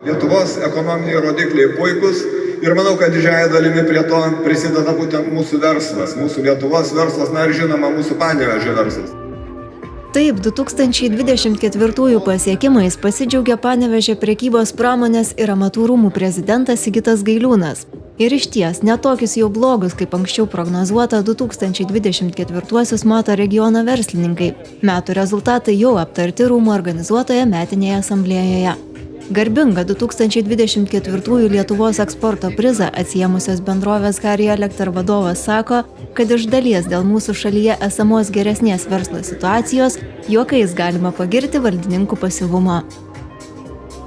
Lietuvos ekonominiai rodikliai puikus ir manau, kad didžiąją dalimi prie to prisideda būtent mūsų verslas, mūsų Lietuvos verslas, na ir žinoma, mūsų Panevėžio verslas. Taip, 2024 pasiekimais pasidžiaugė Panevėžio prekybos pramonės ir amatų rūmų prezidentas Sigitas Gailiūnas. Ir išties, netokius jau blogus, kaip anksčiau prognozuota, 2024 mato regiono verslininkai. Metų rezultatai jau aptarti rūmų organizuotoje metinėje asamblėjoje. Garbingą 2024 Lietuvos eksporto prizą atsiėmusios bendrovės Harry Electra vadovas sako, kad iš dalies dėl mūsų šalyje esamos geresnės verslo situacijos juokais galima pagirti valdininkų pasyvumą.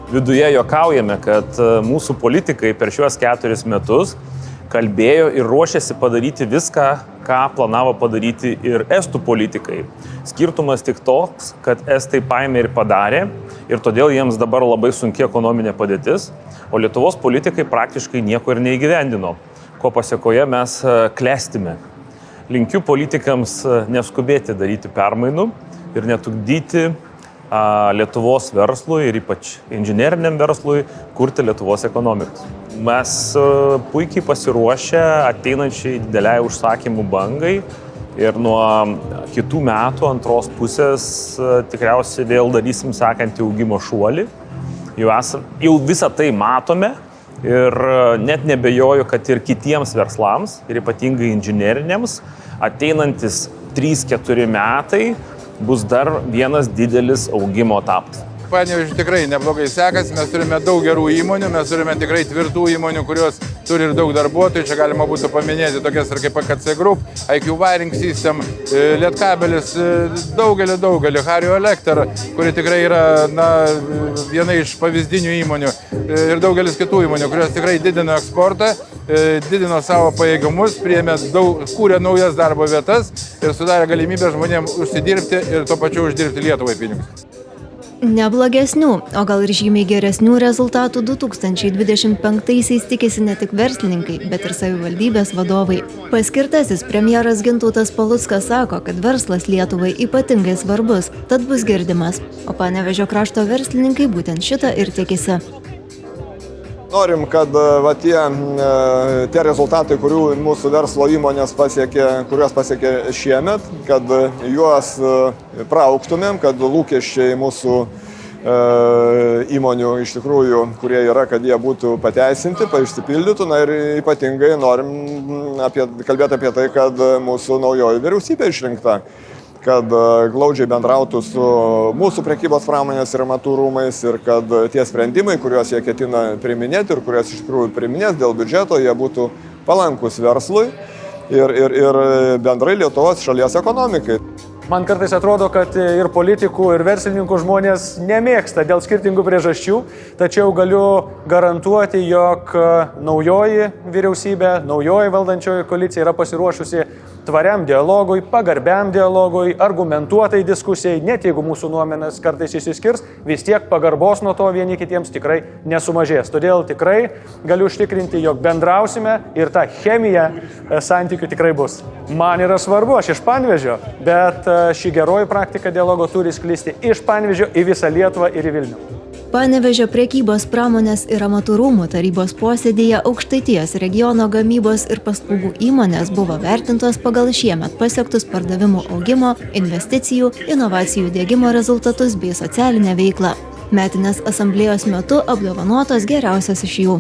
Viduje juokaujame, kad mūsų politikai per šiuos 4 metus kalbėjo ir ruošėsi padaryti viską, ką planavo padaryti ir estų politikai. Skirtumas tik toks, kad estai paėmė ir padarė, ir todėl jiems dabar labai sunki ekonominė padėtis, o Lietuvos politikai praktiškai nieko ir neįgyvendino, ko pasiekoje mes klestime. Linkiu politikams neskubėti daryti permainų ir netrukdyti Lietuvos verslui ir ypač inžineriniam verslui kurti Lietuvos ekonomikos. Mes puikiai pasiruošę ateinančiai dideliai užsakymų bangai ir nuo kitų metų antros pusės tikriausiai vėl darysim sekantį augimo šuolį. Jau visą tai matome ir net nebejoju, kad ir kitiems verslams, ir ypatingai inžineriniams, ateinantis 3-4 metai bus dar vienas didelis augimo etapas. Panevėžiui tikrai neblogai sekasi, mes turime daug gerų įmonių, mes turime tikrai tvirtų įmonių, kurios turi ir daug darbuotojų. Čia galima būtų paminėti tokias ir kaip PKC Group, IQ Wiring System, Lietkabelis, daugelį, Harry Electra, kuri tikrai yra viena iš pavyzdinių įmonių ir daugelis kitų įmonių, kurios tikrai didino eksportą, didino savo pajėgumus, kūrė naujas darbo vietas ir sudarė galimybę žmonėms užsidirbti ir tuo pačiu uždirbti Lietuvai pinigus. Neblogesnių, o gal ir žymiai geresnių rezultatų 2025-aisiais tikisi ne tik verslininkai, bet ir savivaldybės vadovai. Paskirtasis premjeras Gintautas Paluckas sako, kad verslas Lietuvai ypatingai svarbus, tad bus girdimas, o Panevėžio krašto verslininkai būtent šitą ir tikisi. Norim, kad tie rezultatai, kurių mūsų verslo įmonės kuriuos pasiekė šiemet, kad juos praauktumėm, kad lūkesčiai mūsų įmonių iš tikrųjų, kurie yra, kad jie būtų pateisinti, išsipildytų. Na ir ypatingai norim kalbėti apie tai, kad mūsų naujoji vyriausybė išrinkta, kad glaudžiai bendrautų su mūsų prekybos pramonės ir amatų rūmais ir kad tie sprendimai, kuriuos jie ketina priiminėti ir kuriuos iš tikrųjų priiminės dėl biudžeto, jie būtų palankus verslui ir bendrai Lietuvos šalies ekonomikai. Man kartais atrodo, kad ir politikų, ir verslininkų žmonės nemėgsta dėl skirtingų priežasčių, tačiau galiu garantuoti, jog naujoji vyriausybė, naujoji valdančioji koalicija yra pasiruošusi tvariam dialogui, pagarbiam dialogui, argumentuotai diskusijai, net jeigu mūsų nuomonės kartais išsiskirs, vis tiek pagarbos nuo to vieni kitiems tikrai nesumažės. Todėl tikrai galiu užtikrinti, jog bendrausime ir ta chemija santykių tikrai bus. Man yra svarbu, aš iš Panevėžio, bet ši geroji praktika dialogo turi sklisti iš Panevėžio į visą Lietuvą ir į Vilnių. Panevėžio prekybos pramonės ir amatų rūmų tarybos posėdėje Aukštaitijos regiono gamybos ir paslaugų įmonės buvo vertintos pagal šiemet pasiektus pardavimų augimo, investicijų, inovacijų diegimo rezultatus bei socialinę veiklą. Metinės asamblėjos metu apdovanotos geriausios iš jų.